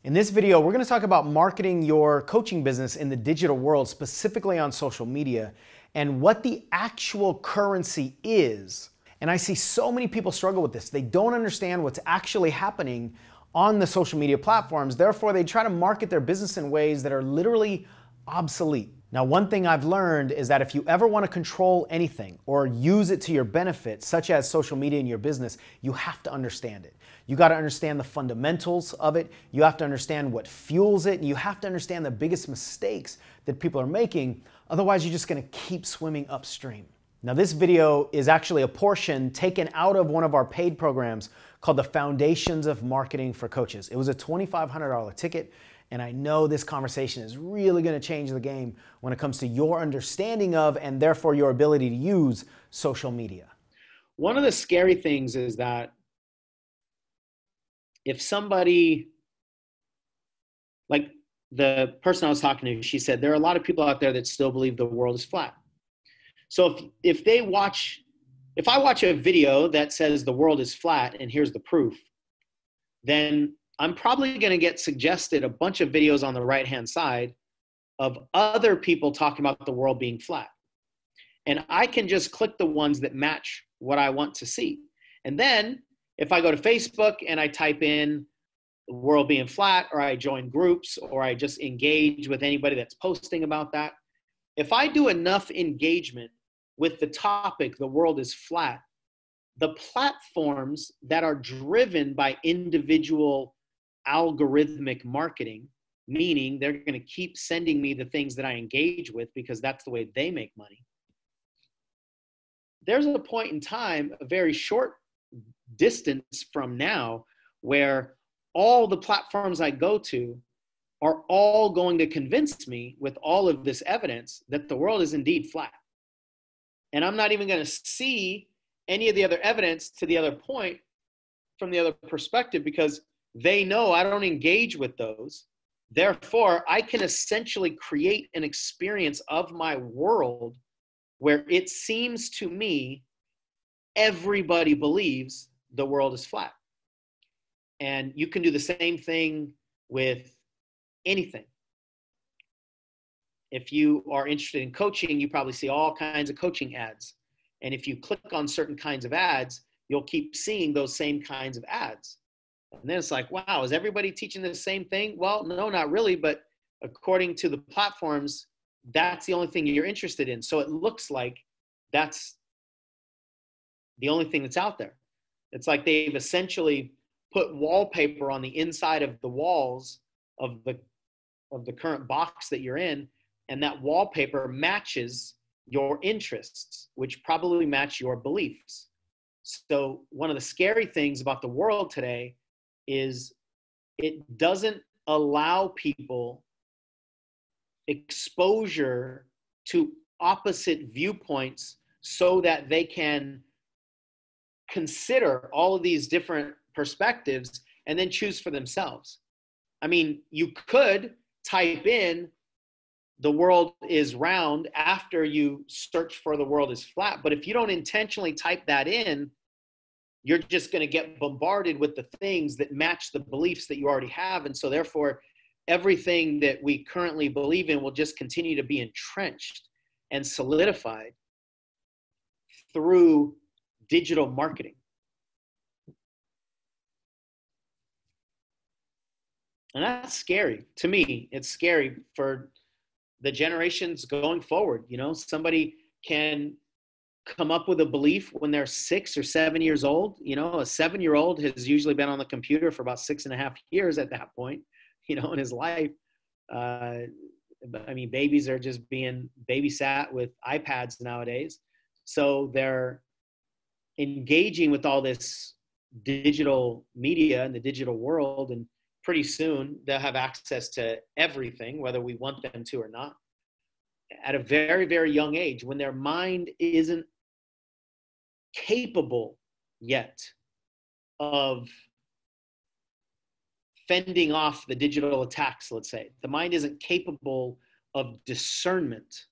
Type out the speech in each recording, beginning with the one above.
In this video, we're going to talk about marketing your coaching business in the digital world, specifically on social media, and what the actual currency is. And I see so many people struggle with this. They don't understand what's actually happening on the social media platforms. Therefore, they try to market their business in ways that are literally obsolete. Now, one thing I've learned is that if you ever want to control anything or use it to your benefit, such as social media in your business, you have to understand it. You got to understand the fundamentals of it. You have to understand what fuels it. And you have to understand the biggest mistakes that people are making. Otherwise, you're just going to keep swimming upstream. Now, this video is actually a portion taken out of one of our paid programs called the Foundations of Marketing for Coaches. It was a $2,500 ticket. And I know this conversation is really going to change the game when it comes to your understanding of and therefore your ability to use social media. One of the scary things is that if somebody, like the person I was talking to, she said, there are a lot of people out there that still believe the world is flat. So if I watch a video that says the world is flat and here's the proof, then I'm probably going to get suggested a bunch of videos on the right-hand side of other people talking about the world being flat. And I can just click the ones that match what I want to see. And then if I go to Facebook and I type in the world being flat, or I join groups, or I just engage with anybody that's posting about that, if I do enough engagement with the topic, the world is flat, the platforms that are driven by individual algorithmic marketing, meaning they're going to keep sending me the things that I engage with because that's the way they make money. There's a point in time, a very short distance from now, where all the platforms I go to are all going to convince me with all of this evidence that the world is indeed flat. And I'm not even going to see any of the other evidence to the other point from the other perspective because they know I don't engage with those. Therefore, I can essentially create an experience of my world where it seems to me everybody believes the world is flat. And you can do the same thing with anything. If you are interested in coaching, you probably see all kinds of coaching ads. And if you click on certain kinds of ads, you'll keep seeing those same kinds of ads. And then it's like, wow, is everybody teaching the same thing? Well, no, not really. But according to the platforms, that's the only thing you're interested in. So it looks like that's the only thing that's out there. It's like they've essentially put wallpaper on the inside of the walls of the current box that you're in. And that wallpaper matches your interests, which probably match your beliefs. So one of the scary things about the world today is it doesn't allow people exposure to opposite viewpoints so that they can consider all of these different perspectives and then choose for themselves. I mean, you could type in the world is round after you search for the world is flat, but if you don't intentionally type that in, you're just going to get bombarded with the things that match the beliefs that you already have. And so therefore, everything that we currently believe in will just continue to be entrenched and solidified through digital marketing. And that's scary. To me, it's scary for the generations going forward. You know, somebody can come up with a belief when they're 6 or 7 years old. You know, a 7-year-old has usually been on the computer for about 6.5 years at that point, you know, in his life. I mean, babies are just being babysat with iPads nowadays. So they're engaging with all this digital media in the digital world, and pretty soon they'll have access to everything, whether we want them to or not, at a very, very young age, when their mind isn't capable yet of fending off the digital attacks, let's say. The mind isn't capable of discernment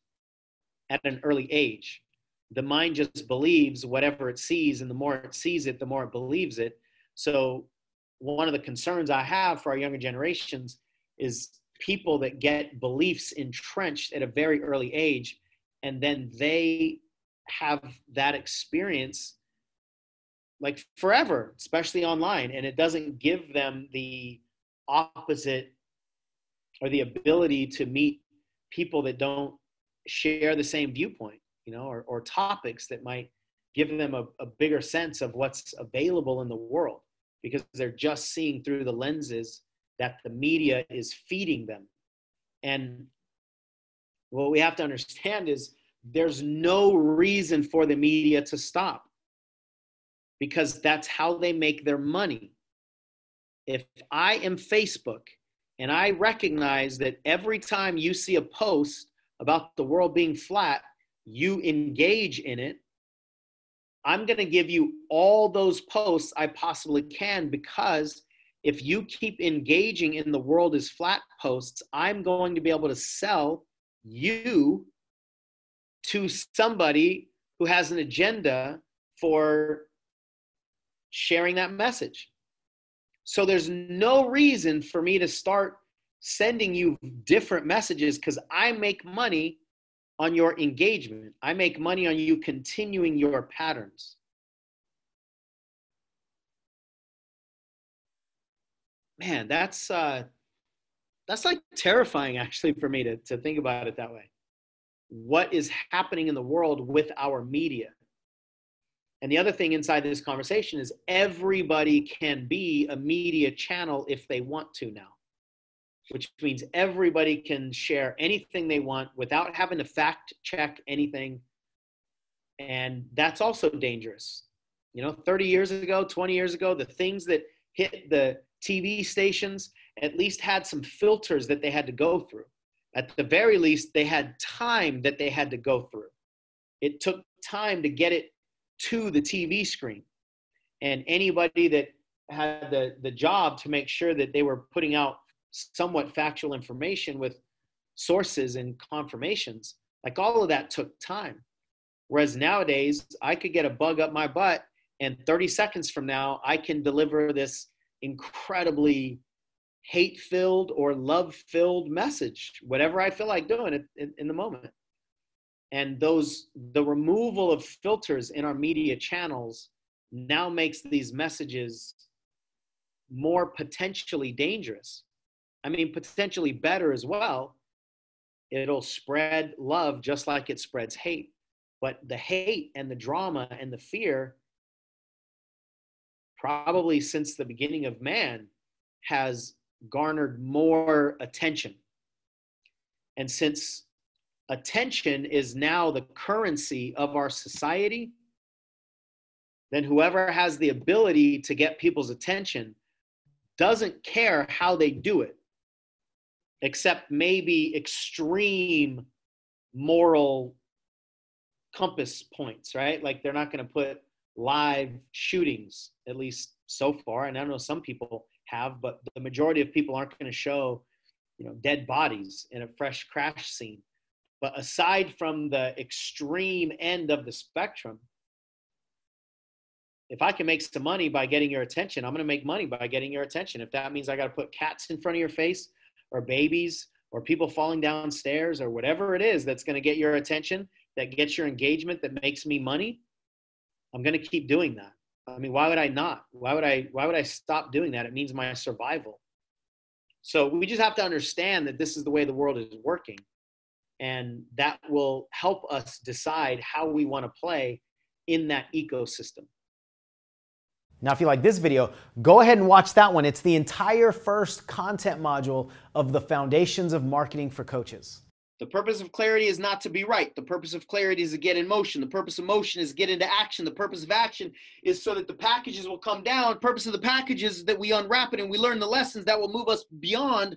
at an early age. The mind just believes whatever it sees, and the more it sees it, the more it believes it. So one of the concerns I have for our younger generations is people that get beliefs entrenched at a very early age, and then they have that experience like forever, especially online, and it doesn't give them the opposite or the ability to meet people that don't share the same viewpoint, or topics that might give them a bigger sense of what's available in the world, because they're just seeing through the lenses that the media is feeding them. And what we have to understand is there's no reason for the media to stop, because that's how they make their money. If I am Facebook and I recognize that every time you see a post about the world being flat, you engage in it, I'm going to give you all those posts I possibly can, because if you keep engaging in the world is flat posts, I'm going to be able to sell you to somebody who has an agenda for sharing that message. So there's no reason for me to start sending you different messages, because I make money on your engagement. I make money on you continuing your patterns. Man, that's like terrifying actually for me to think about it that way. What is happening in the world with our media? And the other thing inside this conversation is everybody can be a media channel if they want to now, which means everybody can share anything they want without having to fact check anything. And that's also dangerous. 30 years ago, 20 years ago, the things that hit the TV stations at least had some filters that they had to go through. At the very least, they had time that they had to go through. It took time to get it to the TV screen. And anybody that had the job to make sure that they were putting out somewhat factual information with sources and confirmations, like all of that took time. Whereas nowadays, I could get a bug up my butt, and 30 seconds from now, I can deliver this incredibly hate-filled or love-filled message, whatever I feel like doing in the moment. And the removal of filters in our media channels now makes these messages more potentially dangerous. I mean, potentially better as well. It'll spread love just like it spreads hate. But the hate and the drama and the fear, probably since the beginning of man, has garnered more attention. And since attention is now the currency of our society, then whoever has the ability to get people's attention doesn't care how they do it, except maybe extreme moral compass points, right? Like they're not going to put live shootings, at least so far. And I know some people have, but the majority of people aren't going to show, dead bodies in a fresh crash scene. But aside from the extreme end of the spectrum, if I can make some money by getting your attention, I'm going to make money by getting your attention. If that means I got to put cats in front of your face, or babies, or people falling downstairs, or whatever it is that's going to get your attention, that gets your engagement, that makes me money, I'm going to keep doing that. I mean, why would I not? Why would I stop doing that? It means my survival. So we just have to understand that this is the way the world is working. And that will help us decide how we want to play in that ecosystem. Now, if you like this video, go ahead and watch that one. It's the entire first content module of the Foundations of Marketing for Coaches. The purpose of clarity is not to be right. The purpose of clarity is to get in motion. The purpose of motion is to get into action. The purpose of action is so that the packages will come down. The purpose of the package is that we unwrap it and we learn the lessons that will move us beyond